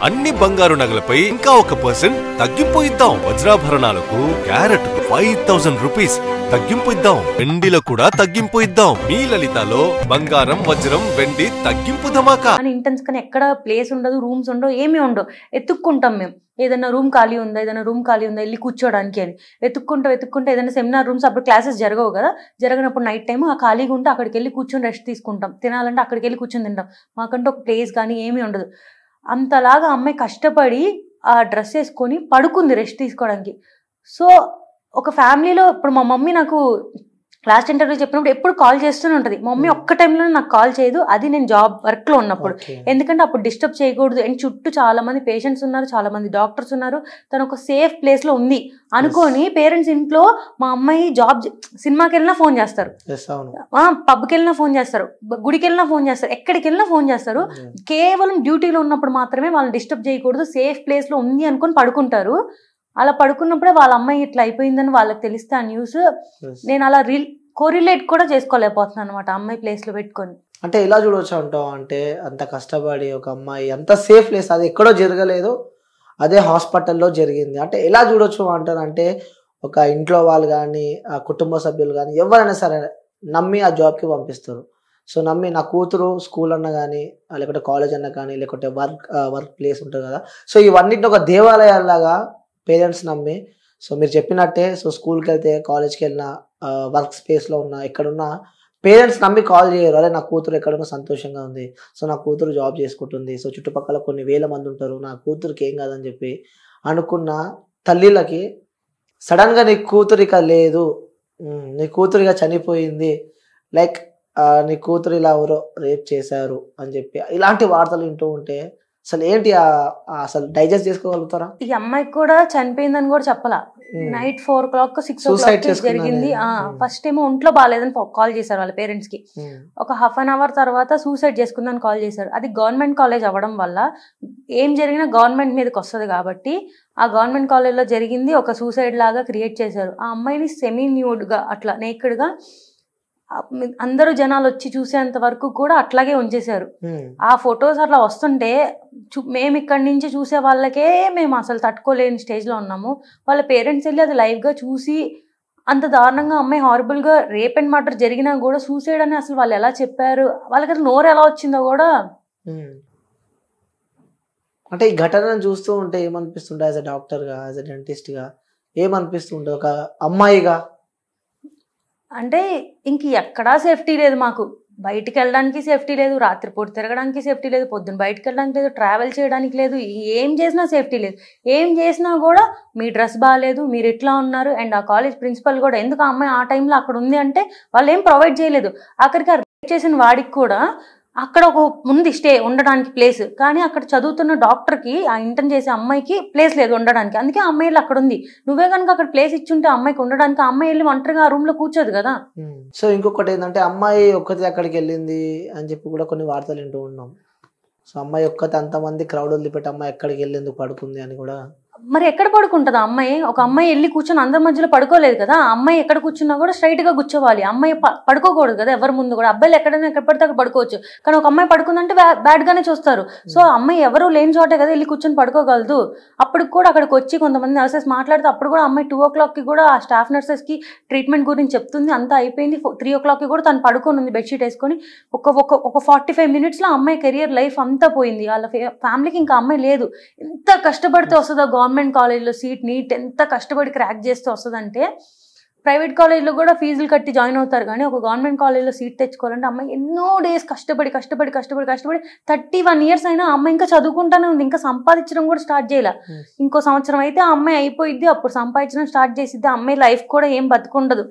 అన్ని బంగారు నగలపై ఇంకా 1% తగ్గింపు ఇద్దాం. వజ్రాభరణాలకు క్యారెట్కు 5000 రూపీస్ తగ్గింపు ఇద్దాం. వెండిలో కూడా తగ్గింపు ఇద్దాం. మీ లలితలో బంగారం, వజ్రం, వెండి తగ్గింపు ధమాకా. ఇంటెన్స్ కానీ ఎక్కడ ప్లేస్ ఉండదు, రూమ్స్ ఉండవు, ఏమీ ఉండవు. ఎత్తుక్కుంటాం మేము, ఏదైనా రూమ్ ఖాళీ ఉందా, ఏదైనా రూమ్ ఖాళీ ఉందా వెళ్ళి కూర్చోడానికి అని వెతుక్కుంటే ఏదైనా సెమినార్ రూమ్స్ అప్పుడు క్లాసెస్ జరగవు కదా, జరగనప్పుడు నైట్ టైం ఆ ఖాళీగా ఉంటే అక్కడికి వెళ్ళి కూర్చొని రెస్ట్ తీసుకుంటాం. తినాలంటే అక్కడికి వెళ్ళి కూర్చొని తింటాం. మాకంటే ఒక ప్లేస్ కానీ ఏమీ ఉండదు. అంతలాగా అమ్మాయి కష్టపడి ఆ డ్రెస్ వేసుకొని పడుకుంది రెస్ట్ తీసుకోవడానికి. సో ఒక ఫ్యామిలీలో ఇప్పుడు మా మమ్మీ నాకు లాస్ట్ ఇంటర్వ్యూ చెప్పినప్పుడు ఎప్పుడు కాల్ చేస్తూనే ఉంటుంది. మా మమ్మీ ఒక్క టైంలో నాకు కాల్ చేయదు, అది నేను జాబ్ వర్క్లో ఉన్నప్పుడు. ఎందుకంటే అప్పుడు డిస్టర్బ్ చేయకూడదు. అండ్ చుట్టూ చాలా మంది పేషెంట్స్ ఉన్నారు, చాలా మంది డాక్టర్స్ ఉన్నారు, తను ఒక సేఫ్ ప్లేస్లో ఉంది అనుకొని పేరెంట్స్ ఇంట్లో మా అమ్మాయి జాబ్ సినిమాకి వెళ్ళినా ఫోన్ చేస్తారు, పబ్కి వెళ్ళినా ఫోన్ చేస్తారు, గుడికి వెళ్ళినా ఫోన్ చేస్తారు, ఎక్కడికి వెళ్ళినా ఫోన్ చేస్తారు. కేవలం డ్యూటీలో ఉన్నప్పుడు మాత్రమే వాళ్ళని డిస్టర్బ్ చేయకూడదు, సేఫ్ ప్లేస్లో ఉంది అనుకొని పడుకుంటారు. అలా పడుకున్నప్పుడే వాళ్ళ అమ్మాయి ఇట్లా అయిపోయిందని వాళ్ళకి తెలిస్తే ఆ న్యూస్ నేను అలా కోరిలేట్ కూడా చేసుకోలేకపోతున్నాను అనమాట అమ్మాయి ప్లేస్లో పెట్టుకొని. అంటే ఎలా చూడవచ్చు అంటావు? అంటే అంత కష్టపడి ఒక అమ్మాయి అంత సేఫ్ ప్లేస్, అది ఎక్కడో జరగలేదు, అదే హాస్పిటల్లో జరిగింది. అంటే ఎలా చూడొచ్చు అంటారు? అంటే ఒక ఇంట్లో వాళ్ళు కానీ ఆ కుటుంబ సభ్యులు కానీ ఎవరైనా సరే నమ్మి ఆ జాబ్కి పంపిస్తారు. సో నమ్మి నా కూతురు స్కూల్ అన్న కానీ లేకపోతే కాలేజ్ అన్న కానీ లేకపోతే వర్క్ ప్లేస్ ఉంటుంది కదా, సో ఇవన్నిటిని ఒక దేవాలయాల్లాగా పేరెంట్స్ నమ్మి, సో మీరు చెప్పినట్టే, సో స్కూల్కి వెళ్తే కాలేజ్కి వెళ్ళినా వర్క్ స్పేస్లో ఉన్నా ఎక్కడున్నా పేరెంట్స్ నమ్మి కాల్ చేయరు, అదే నా కూతురు ఎక్కడున్నా సంతోషంగా ఉంది, సో నా కూతురు జాబ్ చేసుకుంటుంది, సో చుట్టుపక్కల కొన్ని వేల మంది ఉంటారు, నా కూతురికి ఏం కాదని చెప్పి అనుకున్న తల్లిలకి సడన్గా నీ కూతురు ఇక లేదు, నీ కూతురు ఇక చనిపోయింది, లైక్ నీ కూతురు ఇలా ఎవరో రేప్ చేశారు అని చెప్పి ఇలాంటి వార్తలు వింటూ ఉంటే అసలు ఏంటి అసలు డైజెస్ట్ చేసుకోగలుగుతారా? ఈ అమ్మాయికి కూడా చనిపోయిందని కూడా చెప్పాలా. నైట్ 4 o'clock 6 o'clock జరిగింది. ఫస్ట్ ఏమో ఒంట్లో బాగాలేదని కాల్ చేశారు వాళ్ళ పేరెంట్స్ కి. ఒక హాఫ్ అన్ అవర్ తర్వాత సూసైడ్ చేసుకుందని కాల్ చేశారు. అది గవర్నమెంట్ కాలేజ్ అవ్వడం వల్ల ఏం జరిగినా గవర్నమెంట్ మీదకి వస్తుంది కాబట్టి ఆ గవర్నమెంట్ కాలేజ్లో జరిగింది ఒక సూసైడ్ లాగా క్రియేట్ చేశారు. ఆ అమ్మాయిని సెమీ న్యూడ్గా అట్లా నేకెడ్గా అందరూ జనాలు వచ్చి చూసేంత వరకు కూడా అట్లాగే ఉంచేశారు. ఆ ఫొటోస్ అట్లా వస్తుంటే మేము ఇక్కడి నుంచి చూసే వాళ్ళకే మేము అసలు తట్టుకోలేని స్టేజ్లో ఉన్నాము. వాళ్ళ పేరెంట్స్ వెళ్ళి అది లైవ్గా చూసి అంత దారుణంగా అమ్మాయి హారబుల్గా రేప్ అండ్ మర్డర్ జరిగినా కూడా సూసైడ్ అని అసలు వాళ్ళు ఎలా చెప్పారు, వాళ్ళకి అసలు నోరు ఎలా వచ్చిందో కూడా. అంటే ఈ ఘటనను చూస్తూ ఉంటే ఏమనిపిస్తుంటే యాజ్ అ డాక్టర్గా, యాజ్ అ డెంటిస్ట్గా ఏమనిపిస్తుంటే ఒక అమ్మాయిగా? అంటే ఇంక ఎక్కడా సేఫ్టీ లేదు మాకు. బయటికి వెళ్ళడానికి సేఫ్టీ లేదు, రాత్రిపూట తిరగడానికి సేఫ్టీ లేదు, పొద్దున్న బయటకు వెళ్ళడానికి లేదు, ట్రావెల్ చేయడానికి లేదు, ఏం చేసినా సేఫ్టీ లేదు. ఏం చేసినా కూడా మీ డ్రెస్ బాగాలేదు, మీరు ఇట్లా ఉన్నారు. అండ్ ఆ కాలేజ్ ప్రిన్సిపల్ కూడా ఎందుకు ఆ అమ్మాయి ఆ టైంలో అక్కడ ఉంది అంటే వాళ్ళు ఏం ప్రొవైడ్ చేయలేదు. ఆఖరికి ఆ రేప్ చేసిన వాడికి కూడా అక్కడ ఒక ఉంది స్టే ఉండడానికి ప్లేస్, కానీ అక్కడ చదువుతున్న డాక్టర్కి ఆ ఇంటర్న్ చేసే అమ్మాయికి ప్లేస్ లేదు ఉండడానికి. అందుకే ఆ అమ్మాయి అక్కడ ఉంది. నువ్వే కనుక అక్కడ ప్లేస్ ఇచ్చుంటే అమ్మాయికి ఉండడానికి, ఆ అమ్మాయి వెళ్ళి ఒంటరిగా ఆ రూమ్ లో కూర్చోదు కదా. సో ఇంకొకటి ఏంటంటే అమ్మాయి ఒక్కతే అక్కడికి వెళ్ళింది అని చెప్పి కూడా కొన్ని వార్తలు వింటూ ఉన్నాం. సో అమ్మాయి ఒక్కతే అంతమంది క్రౌడ్ వదిలిపెట్టి అమ్మాయి ఎక్కడికి వెళ్ళేందుకు పడుకుంది అని కూడా. మరి ఎక్కడ పడుకుంటుంది అమ్మాయి? ఒక అమ్మాయి వెళ్ళి కూర్చొని అందరి మధ్యలో పడుకోలేదు కదా. అమ్మాయి ఎక్కడ కూర్చున్నా కూడా స్ట్రైట్ గా కూర్చోవాలి. అమ్మాయి పడుకోకూడదు కదా ఎవరి ముందు కూడా. అబ్బాయిలు ఎక్కడైనా ఎక్కడ పడితే అక్కడ పడుకోవచ్చు, కానీ ఒక అమ్మాయి పడుకుందంటే బ్యాడ్ గానే చూస్తారు. సో అమ్మాయి ఎవరు లేని చోటే కదా వెళ్ళి కూర్చొని పడుకోగలదు. అప్పుడు కూడా అక్కడికి వచ్చి కొంతమంది నర్సెస్ మాట్లాడితే అప్పుడు కూడా అమ్మాయి 2 o'clock కి కూడా ఆ స్టాఫ్ నర్సెస్ కి ట్రీట్మెంట్ గురించి చెప్తుంది. అంతా అయిపోయింది. 3 o'clock కి కూడా తను పడుకొని ఉంది బెడ్షీట్ వేసుకొని. ఒక 45 minutes లో అమ్మాయి కెరియర్ లైఫ్ అంతా పోయింది. వాళ్ళ ఫ్యామిలీకి ఇంకా అమ్మాయి లేదు. ఎంత కష్టపడితే వస్తుందో గవర్నమెంట్ కాలేజ్లో సీట్, నీట్ ఎంత కష్టపడి క్రాక్ చేస్తే వస్తుందంటే. ప్రైవేట్ కాలేజ్లో కూడా ఫీజులు కట్టి జాయిన్ అవుతారు, కానీ ఒక గవర్నమెంట్ కాలేజ్లో సీట్ తెచ్చుకోవాలంటే అమ్మాయి ఎన్నో డేస్ కష్టపడి 31 years అయినా అమ్మాయి ఇంకా చదువుకుంటానే ఉంది. ఇంకా సంపాదించడం కూడా స్టార్ట్ చేయాల. ఇంకో సంవత్సరం అయితే ఆ అమ్మాయి అయిపోయిద్ది, అప్పుడు సంపాదించడం స్టార్ట్ చేసిద్ది. అమ్మాయి లైఫ్ కూడా ఏం బతుకుండదు,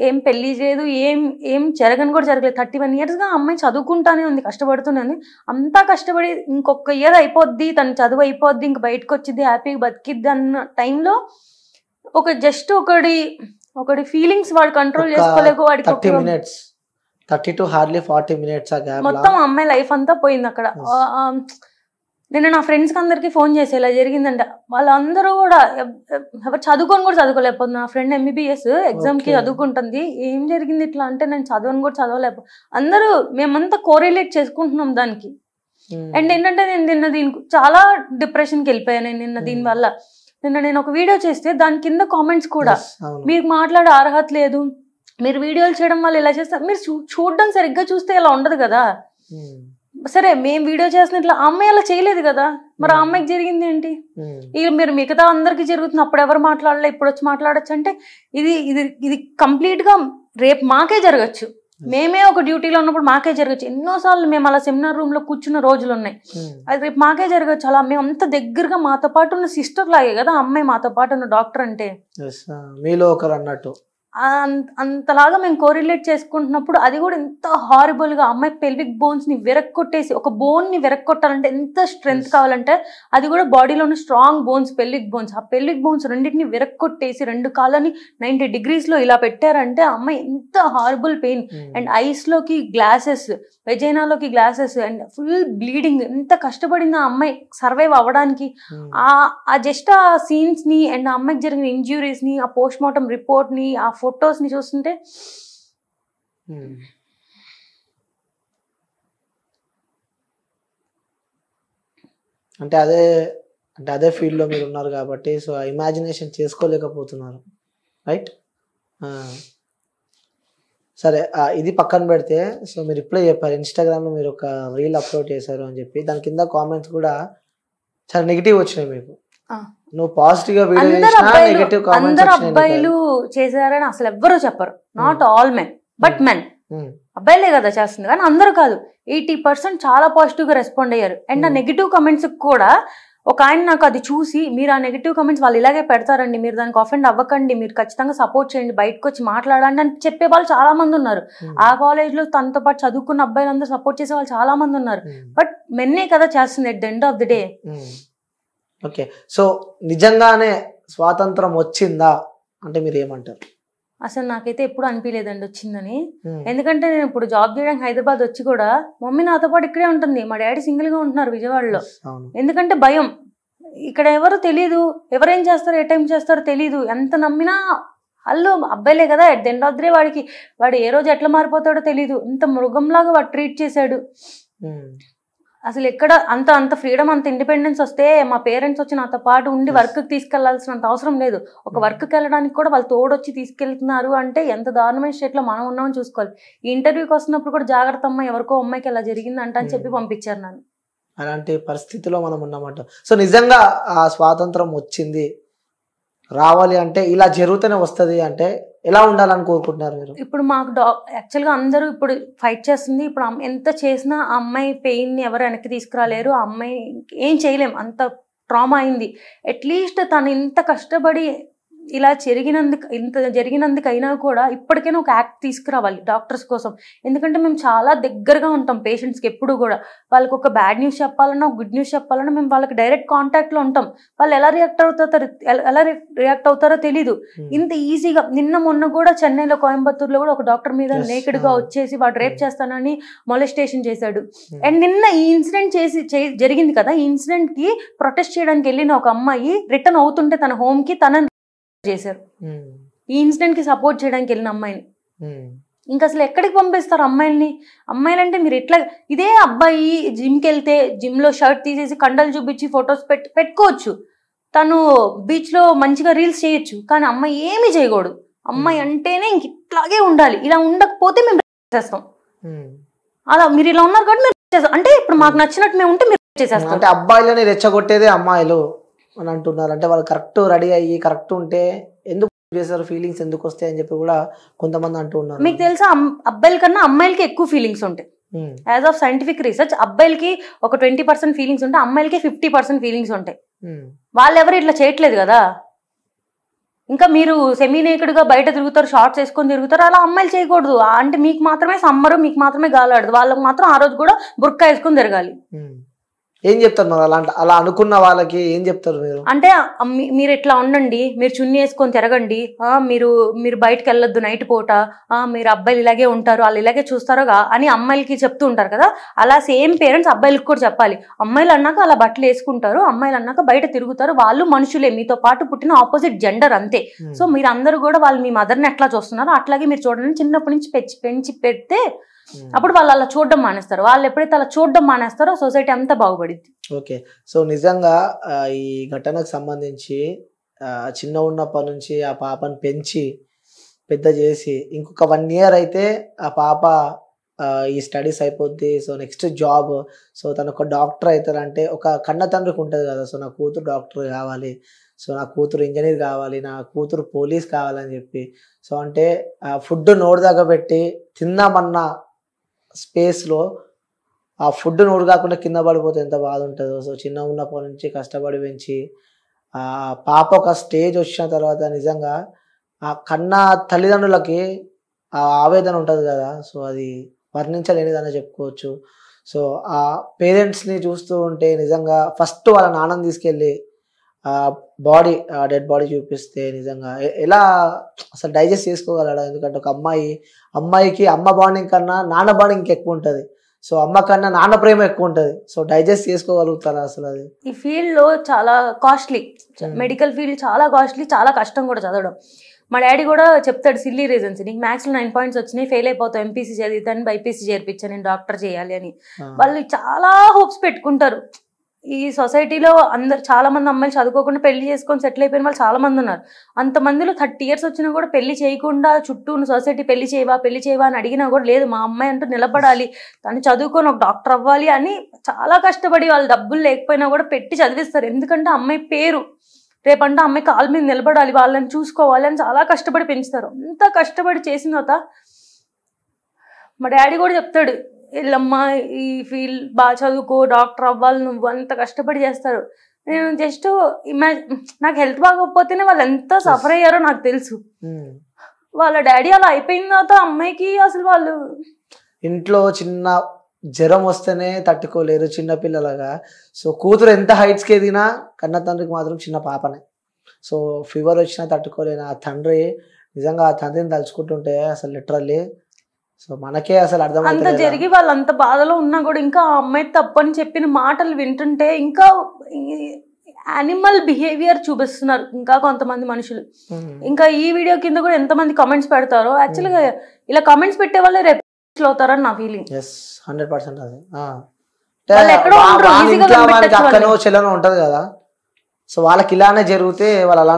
ఏం పెళ్లి లేదు, ఏం జరగని కూడా జరగలేదు. 31 yearsగా అమ్మాయి చదువుకుంటానే ఉంది, కష్టపడుతూనే ఉంది. అంతా కష్టపడి ఇంకొక ఇయర్ అయిపోద్ది, తన చదువు అయిపోద్ది, ఇంక బయటకు వచ్చిద్ది, హ్యాపీగా బతికిద్ది అన్న టైంలో ఒక జస్ట్ ఒకటి ఫీలింగ్స్ వాడు కంట్రోల్ చేసుకోలేక వాడికి 30 to hardly 40 minutes మొత్తం అమ్మాయి లైఫ్ అంతా పోయింది అక్కడ. నేను నా ఫ్రెండ్స్కి అందరికీ ఫోన్ చేసి ఇలా జరిగిందంట. వాళ్ళందరూ కూడా ఎవరు చదువుకొని కూడా చదువుకోలేకపోతున్నా. నా ఫ్రెండ్ MBBS ఎగ్జామ్కి చదువుకుంటుంది. ఏం జరిగింది ఇట్లా అంటే నేను చదవని కూడా చదవలేకపో. అందరూ మేమంతా కోరిలేట్ చేసుకుంటున్నాం దానికి. అండ్ ఏంటంటే నేను నిన్న చాలా డిప్రెషన్కి వెళ్ళిపోయాను నేను నిన్న దీనివల్ల. నిన్న నేను ఒక వీడియో చేస్తే దాని కింద కామెంట్స్ కూడా మీకు మాట్లాడే అర్హత లేదు, మీరు వీడియోలు చేయడం వల్ల ఇలా చేస్తారు, మీరు చూడడం సరిగ్గా చూస్తే ఇలా ఉండదు కదా. సరే మేము వీడియో చేస్తున్న ఇట్లా అమ్మాయి అలా చేయలేదు కదా, మరి ఆ అమ్మాయికి జరిగింది ఏంటి? ఇక మీరు మిగతా అందరికి జరుగుతుంది అప్పుడు ఎవరు మాట్లాడలే ఇప్పుడు వచ్చి మాట్లాడచ్చు అంటే ఇది ఇది ఇది కంప్లీట్ గా రేపు మాకే జరగచ్చు. మేమే ఒక డ్యూటీలో ఉన్నప్పుడు మాకే జరగచ్చు. ఎన్నోసార్లు మేము అలా సెమినార్ రూమ్ లో కూర్చున్న రోజులు ఉన్నాయి. అది రేపు మాకే జరగచ్చు. అలా మేము అంత దగ్గరగా మాతో పాటు ఉన్న సిస్టర్ లాగే కదా అమ్మాయి మాతో పాటు ఉన్న డాక్టర్ అంటే. మీలో ఒకరు అన్నట్టు అంతలాగా మేము కోరిలేట్ చేసుకుంటున్నప్పుడు అది కూడా ఎంత హారిబుల్ గా అమ్మాయి పెల్విక్ బోన్స్ ని విరక్కొట్టేసి, ఒక బోన్ ని విరక్కొట్టాలంటే ఎంత స్ట్రెంగ్త్ కావాలంటే అది కూడా బాడీలో ఉన్న స్ట్రాంగ్ బోన్స్ పెల్విక్ బోన్స్, ఆ పెల్విక్ బోన్స్ రెండింటిని విరక్కొట్టేసి 2 కాళ్ళని 90 degrees లో ఇలా పెట్టారంటే ఆ అమ్మాయి ఎంత హారిబుల్ పెయిన్. అండ్ ఐస్ లోకి గ్లాసెస్, వెజైనాలోకి గ్లాసెస్ అండ్ ఫుల్ బ్లీడింగ్. ఎంత కష్టపడింది ఆ అమ్మాయి సర్వైవ్ అవ్వడానికి. ఆ జస్ట్ ఆ సీన్స్ ని అండ్ ఆ అమ్మాయికి జరిగిన ఇంజ్యూరీస్ ని, ఆ పోస్ట్ మార్టం రిపోర్ట్ ని, ఆ ఫొటోస్ ని చూస్తుంటే అంటే అదే ఫీల్డ్ లో మీరు ఉన్నారు కాబట్టి సో ఆ ఇమాజినేషన్ చేసుకోలేకపోతున్నారు, రైట్? సరే, ఇది పక్కన పెడితే సో మీరు ఇప్పుడే చెప్పారు ఇన్స్టాగ్రామ్ లో మీరు ఒక రీల్ అప్లోడ్ చేశారు అని చెప్పి, దాని కింద కామెంట్స్ కూడా చాలా నెగిటివ్ వచ్చినాయి మీకు. నువ్వు పాజిటివ్ గా వీడియో చేసినా నెగటివ్ కామెంట్స్ అందరు అబ్బాయిలు చేశారని అసలు ఎవ్వరూ చెప్పరు. Not all men but men. అబ్బాయిలే కదా చేస్తుంది కానీ అందరూ కాదు. 80% చాలా పాజిటివ్ గా రెస్పాండ్ అయ్యారు. అండ్ ఆ నెగిటివ్ కమెంట్స్ కూడా ఒక ఆయన నాకు అది చూసి, మీరు ఆ నెగిటివ్ కమెంట్స్ వాళ్ళు ఇలాగే పెడతారండి, మీరు దానికి అఫెండ్ అవ్వకండి, మీరు ఖచ్చితంగా సపోర్ట్ చేయండి, బయటకు వచ్చి మాట్లాడండి అని చెప్పే వాళ్ళు చాలా మంది ఉన్నారు. ఆ కాలేజ్ లో తనతో పాటు చదువుకున్న అబ్బాయిలందరూ సపోర్ట్ చేసే వాళ్ళు చాలా మంది ఉన్నారు. బట్ మెన్నే కదా చేస్తుంది at the end of the day. Okay, so నిజంగానే స్వాతంత్రం వచ్చిందా అంటే మీరు ఏమంటారు? అసలు నాకైతే ఎప్పుడు అనిపించలేదండి వచ్చిందని. ఎందుకంటే నేను ఇప్పుడు జాబ్ చేయడానికి హైదరాబాద్ వచ్చి కూడా మమ్మీ నాతో పాటు ఇక్కడే ఉంటుంది, మా డాడీ సింగిల్ గా ఉంటున్నారు విజయవాడలో. ఎందుకంటే భయం, ఇక్కడ ఎవరు తెలీదు, ఎవరేం చేస్తారో ఏ టైం చేస్తారో తెలీదు. ఎంత నమ్మినా వాళ్ళు అబ్బాయిలే కదా, at the end of the day వాడు ఏ రోజు ఎట్లా మారిపోతాడో తెలీదు. ఇంత మృగంలాగా వాడు ట్రీట్ చేశాడు. అసలు ఎక్కడ అంత ఫ్రీడమ్, అంత ఇండిపెండెన్స్ వస్తే మా పేరెంట్స్ వచ్చి నాతో పాటు ఉండి వర్క్కి తీసుకెళ్లాల్సినంత అవసరం లేదు. ఒక వర్క్కి వెళ్ళడానికి కూడా వాళ్ళు తోడొచ్చి తీసుకెళ్తున్నారు అంటే ఎంత దారుణమైన స్టేట్లో మనం ఉన్నామని చూసుకోవాలి. ఈ ఇంటర్వ్యూకి వస్తున్నప్పుడు కూడా జాగ్రత్త అమ్మ, ఎవరికో అమ్మాయికి ఎలా జరిగిందంట అని చెప్పి పంపించారు నన్ను. అలాంటి పరిస్థితిలో మనం ఉన్నామంట. సో నిజంగా ఆ స్వాతంత్రం వచ్చింది, రావాలి అంటే ఇలా జరుగుతూనే వస్తుంది అంటే ఎలా ఉండాలని కోరుకుంటున్నారు మీరు? ఇప్పుడు మాకు యాక్చువల్గా అందరూ ఇప్పుడు ఫైట్ చేస్తుంది. ఇప్పుడు ఎంత చేసినా ఆ అమ్మాయి పెయిన్ ని ఎవరు వెనక్కి తీసుకురాలేరు. ఆ అమ్మాయి ఏం చేయలేం, అంత ట్రామా అయింది. అట్లీస్ట్ తను ఇంత కష్టపడి ఇలా జరిగినందుకైనా కూడా ఇప్పటికైనా ఒక యాక్ట్ తీసుకురావాలి డాక్టర్స్ కోసం. ఎందుకంటే మేము చాలా దగ్గరగా ఉంటాం పేషెంట్స్కి. ఎప్పుడు కూడా వాళ్ళకి ఒక బ్యాడ్ న్యూస్ చెప్పాలన్నా, గుడ్ న్యూస్ చెప్పాలన్నా మేము వాళ్ళకి డైరెక్ట్ కాంటాక్ట్లో ఉంటాం. వాళ్ళు ఎలా రియాక్ట్ అవుతారో తెలీదు. ఇంత ఈజీగా మొన్న కూడా చెన్నైలో, కోయంబత్తూరులో కూడా ఒక డాక్టర్ మీద నేకెడ్ గా వచ్చేసి వాడు రేప్ చేస్తానని మొలెస్టేషన్ చేశాడు. అండ్ నిన్న ఈ ఇన్సిడెంట్ జరిగింది కదా, ఈ ఇన్సిడెంట్ కి ప్రొటెస్ట్ చేయడానికి వెళ్ళిన ఒక అమ్మాయి రిటర్న్ అవుతుంటే తన హోమ్ కి తనని చేశారు. ఈ ఇన్సిడెంట్ కి సపోర్ట్ చేయడానికి వెళ్ళిన అమ్మాయిని ఇంకా అసలు ఎక్కడికి పంపిస్తారు అమ్మాయిల్ని? అమ్మాయిలంటే మీరు ఎట్లా, ఇదే అబ్బాయి జిమ్కి వెళ్తే జిమ్ లో షర్ట్ తీసేసి కండలు చూపించి ఫొటోస్ పెట్టుకోవచ్చు, తను బీచ్ లో మంచిగా రీల్స్ చేయొచ్చు. కానీ అమ్మాయి ఏమీ చేయకూడదు. అమ్మాయి అంటేనే ఇంక ఇట్లాగే ఉండాలి. ఇలా ఉండకపోతే మేము చేస్తాం. అలా మీరు ఇలా ఉన్నారు కాబట్టి మేము చేస్తాం. అంటే ఇప్పుడు మాకు నచ్చినట్టు మేము ఉంటే మీరు చేసేస్తాం. అంటే అబ్బాయిలని రెచ్చగొట్టేదే అమ్మాయిలు అని అంటున్నారు. అంటే వాళ్ళు కరెక్ట్ రెడీ అయ్యి కరెక్ట్ ఉంటే ఎందుకు చేస్తారు, ఫీలింగ్స్ ఎందుకు వస్తాయి అని చెప్పి కూడా కొంతమంది అంటూ ఉన్నారు. మీకు తెలుసా, అబ్బాయిల కన్నా అమ్మాయిలకి ఎక్కువ ఫీలింగ్స్ ఉంటాయి. యాజ్ ఆఫ్ సైంటిఫిక్ రీసెర్చ్ అబ్బాయిలకి ఒక 20% ఫీలింగ్స్ ఉంటాయి, అమ్మాయిలకి 50% ఫీలింగ్స్ ఉంటాయి. వాళ్ళు ఎవరు ఇట్లా చేయట్లేదు కదా. ఇంకా మీరు సెమీ నేకెడ్ గా బయట తిరుగుతారు, షార్ట్స్ వేసుకొని తిరుగుతారు. అలా అమ్మాయిలు చేయకూడదు. అంటే మీకు మాత్రమే సమ్మరు, మీకు మాత్రమే గాలాడదు. వాళ్ళకి మాత్రం ఆ రోజు కూడా బుర్కా వేసుకొని తిరగాలి. ఏం చెప్తారు మరి అలా అనుకున్న వాళ్ళకి ఏం చెప్తారు మీరు? అంటే మీరు ఇట్లా ఉండండి, మీరు చున్నీ వేసుకొని తిరగండి, మీరు బయటకు వెళ్ళొద్దు నైట్ పూట, మీరు అబ్బాయిలు ఇలాగే ఉంటారు, వాళ్ళు ఇలాగే చూస్తారుగా అని అమ్మాయిలకి చెప్తూ ఉంటారు కదా. అలా సేమ్ పేరెంట్స్ అబ్బాయిలకి కూడా చెప్పాలి. అమ్మాయిలు అన్నాక అలా బట్టలు వేసుకుంటారు, అమ్మాయిలు అన్నాక బయట తిరుగుతారు, వాళ్ళు మనుషులే, మీతో పాటు పుట్టిన ఆపోజిట్ జెండర్ అంతే. సో మీరు అందరూ కూడా వాళ్ళు మీ మదర్ని ఎట్లా చూస్తున్నారో అట్లాగే మీరు చూడండి. చిన్నప్పటి నుంచి పెంచి పెడితే అప్పుడు వాళ్ళు అలా చూడడం మానేస్తారు. వాళ్ళు ఎప్పుడైతే అలా చూడడం మానేస్తారో సొసైటీ అంతా బాగుపడిద్ది. ఓకే. సో నిజంగా ఈ ఘటనకు సంబంధించి చిన్న ఉన్నప్పటి నుంచి ఆ పాపను పెంచి పెద్ద చేసి ఇంకొక 1 year అయితే ఆ పాప ఈ స్టడీస్ అయిపోద్ది. So next job. సో తను ఒక డాక్టర్ అవుతారంటే ఒక కన్న తండ్రికి ఉంటుంది కదా, సో నా కూతురు డాక్టర్ కావాలి, సో నా కూతురు ఇంజనీర్ కావాలి, నా కూతురు పోలీస్ కావాలని చెప్పి. సో అంటే ఫుడ్ నోరు దగ్గర పెట్టి తిన్నామన్న స్పేస్లో ఆ ఫుడ్ నోరు కాకుండా కింద పడిపోతే ఎంత బాధ ఉంటుందో. సో చిన్న ఉన్నప్పటి నుంచి కష్టపడి పెంచి పాప ఒక స్టేజ్ వచ్చిన తర్వాత నిజంగా ఆ కన్న తల్లిదండ్రులకి ఆ ఆవేదన ఉంటుంది కదా, సో అది వర్ణించలేనిదని చెప్పుకోవచ్చు. సో ఆ పేరెంట్స్ని చూస్తూ ఉంటే నిజంగా ఫస్ట్ వాళ్ళ నాన్నని తీసుకెళ్ళి బాడీ డెడ్ బాడీ చూపిస్తే నిజంగా ఎలా అసలు డైజెస్ట్ చేసుకోగలడా? ఎందుకంటే ఒక అమ్మాయికి అమ్మ బాండింగ్ కన్నా నాన్న బాండింగ్ ఇంకెక్కువ ఉంటుంది. సో అమ్మ కన్నా నాన్న ప్రేమ ఎక్కువ ఉంటుంది. సో డైజెస్ట్ చేసుకోగలుగుతారా అసలు? అది ఈ ఫీల్డ్లో చాలా కాస్ట్లీ, మెడికల్ ఫీల్డ్ చాలా కాస్ట్లీ, చాలా కష్టం కూడా చదవడం. మా డాడీ కూడా చెప్తాడు సిల్లీ రీజన్స్, నీకు మ్యాథ్స్లో 9 points వచ్చినాయి, ఫెయిల్ అయిపోతావు, ఎంపీసీ చదివితాను బైపీసీ చేర్పించాను, నేను డాక్టర్ చేయాలి అని. వాళ్ళు చాలా హోప్స్ పెట్టుకుంటారు. ఈ సొసైటీలో చాలా మంది అమ్మాయిలు చదువుకోకుండా పెళ్లి చేసుకొని సెటిల్ అయిపోయిన వాళ్ళు చాలా మంది ఉన్నారు. అంతమందిలో 30 years వచ్చినా కూడా పెళ్లి చేయకుండా చుట్టూ ఉన్న సొసైటీ పెళ్లి చేయవా అని అడిగినా కూడా లేదు, మా అమ్మాయి అంటూ నిలబడాలి, తను చదువుకొని ఒక డాక్టర్ అవ్వాలి అని చాలా కష్టపడి వాళ్ళు డబ్బులు లేకపోయినా కూడా పెట్టి చదివిస్తారు. ఎందుకంటే అమ్మాయి పేరు రేపంటే అమ్మాయి కాళ్ళ మీద నిలబడాలి, వాళ్ళని చూసుకోవాలి అని చాలా కష్టపడి పెంచుతారు. అంత కష్టపడి చేసిన తర్వాత మా డాడీ కూడా చెప్తాడు, వీళ్ళమ్మా ఈ ఫీల్డ్ బాగా చదువుకో, డాక్టర్ అవ్వాలి, నువ్వు అంత కష్టపడి చేస్తారు. నేను జస్ట్ నాకు హెల్త్ బాగోకపోతేనే వాళ్ళు ఎంత సఫర్ అయ్యారో నాకు తెలుసు. వాళ్ళ డాడీ అలా అయిపోయిన తర్వాత అమ్మాయికి అసలు వాళ్ళు ఇంట్లో చిన్న జ్వరం వస్తేనే తట్టుకోలేరు చిన్నపిల్లలుగా. సో కూతురు ఎంత హైట్స్కి ఎదిగినా కన్న తండ్రికి మాత్రం చిన్న పాపనే. సో ఫీవర్ వచ్చినా తట్టుకోలేను ఆ తండ్రి. నిజంగా ఆ తండ్రిని తలుచుకుంటుంటే అసలు లిటరల్లీ సో మనకే అసలు అర్థం అంత జరిగి వాళ్ళు అంత బాధలో ఉన్నా కూడా ఇంకా ఆ అమ్మాయి తప్పని చెప్పిన మాటలు వింటుంటే ఇంకా యానిమల్ బిహేవియర్ చూపిస్తున్నారు ఇంకా కొంతమంది మనుషులు. ఇంకా ఈ వీడియో కింద కూడా ఎంతమంది కామెంట్స్ పెడతారో, యాక్చువల్గా ఇలా కామెంట్స్ పెట్టే వాళ్ళే రేపు అవుతారని నా ఫీలింగ్. 100% అది ఎక్కడో అక్కనో చెల్లనో ఉంటది కదా, సో వాళ్ళకి ఇలానే జరిగితే వాళ్ళు అలా